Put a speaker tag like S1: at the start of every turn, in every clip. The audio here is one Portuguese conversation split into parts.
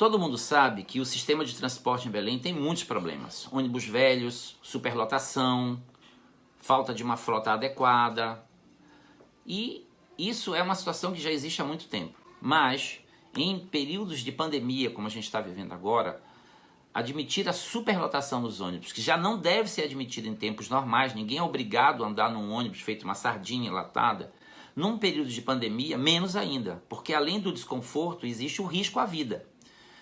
S1: Todo mundo sabe que o sistema de transporte em Belém tem muitos problemas. Ônibus velhos, superlotação, falta de uma frota adequada. E isso é uma situação que já existe há muito tempo. Mas, em períodos de pandemia, como a gente está vivendo agora, admitir a superlotação dos ônibus, que já não deve ser admitida em tempos normais, ninguém é obrigado a andar num ônibus feito uma sardinha enlatada, num período de pandemia, menos ainda, porque além do desconforto, existe o risco à vida.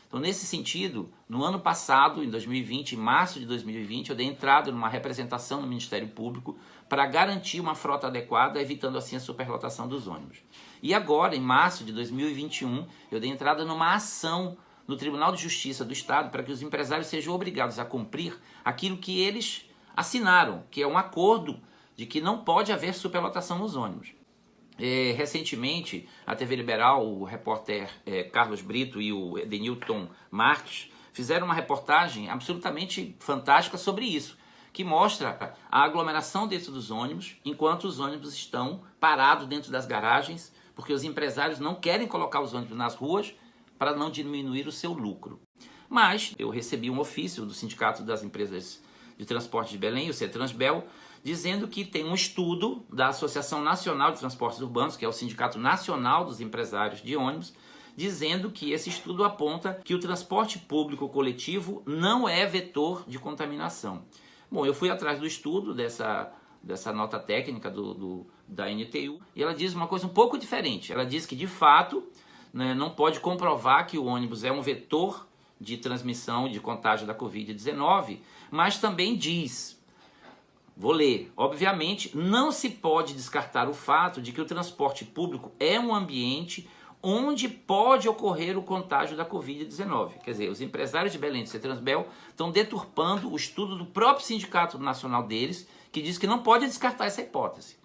S1: Então, nesse sentido, no ano passado, em 2020, em março de 2020, eu dei entrada numa representação no Ministério Público para garantir uma frota adequada, evitando assim a superlotação dos ônibus. E agora, em março de 2021, eu dei entrada numa ação no Tribunal de Justiça do Estado para que os empresários sejam obrigados a cumprir aquilo que eles assinaram, que é um acordo de que não pode haver superlotação nos ônibus. Recentemente, a TV Liberal, o repórter Carlos Brito e o Edenilton Marques fizeram uma reportagem absolutamente fantástica sobre isso, que mostra a aglomeração dentro dos ônibus, enquanto os ônibus estão parados dentro das garagens, porque os empresários não querem colocar os ônibus nas ruas para não diminuir o seu lucro. Mas eu recebi um ofício do Sindicato das Empresas de Transporte de Belém, o CETRANSBEL, dizendo que tem um estudo da Associação Nacional de Transportes Urbanos, que é o Sindicato Nacional dos Empresários de Ônibus, dizendo que esse estudo aponta que o transporte público coletivo não é vetor de contaminação. Bom, eu fui atrás do estudo dessa nota técnica da NTU, e ela diz uma coisa um pouco diferente. Ela diz que, de fato, né, não pode comprovar que o ônibus é um vetor de transmissão e de contágio da Covid-19, mas também diz... Vou ler. Obviamente, não se pode descartar o fato de que o transporte público é um ambiente onde pode ocorrer o contágio da Covid-19. Quer dizer, os empresários de Belém do CETRANSBEL estão deturpando o estudo do próprio sindicato nacional deles, que diz que não pode descartar essa hipótese.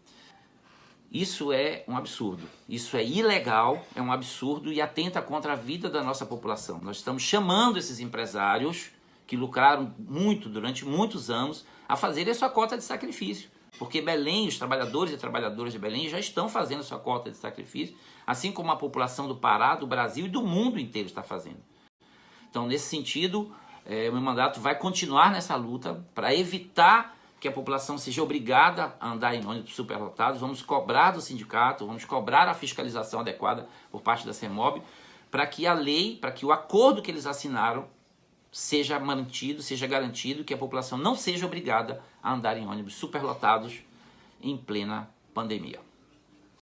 S1: Isso é um absurdo. Isso é ilegal, é um absurdo e atenta contra a vida da nossa população. Nós estamos chamando esses empresários que lucraram muito durante muitos anos a fazerem a sua cota de sacrifício. Porque Belém, os trabalhadores e trabalhadoras de Belém já estão fazendo a sua cota de sacrifício, assim como a população do Pará, do Brasil e do mundo inteiro está fazendo. Então, nesse sentido, o meu mandato vai continuar nessa luta para evitar que a população seja obrigada a andar em ônibus superlotados. Vamos cobrar do sindicato, vamos cobrar a fiscalização adequada por parte da CEMOB, para que a lei, para que o acordo que eles assinaram seja mantido, seja garantido, que a população não seja obrigada a andar em ônibus superlotados em plena pandemia.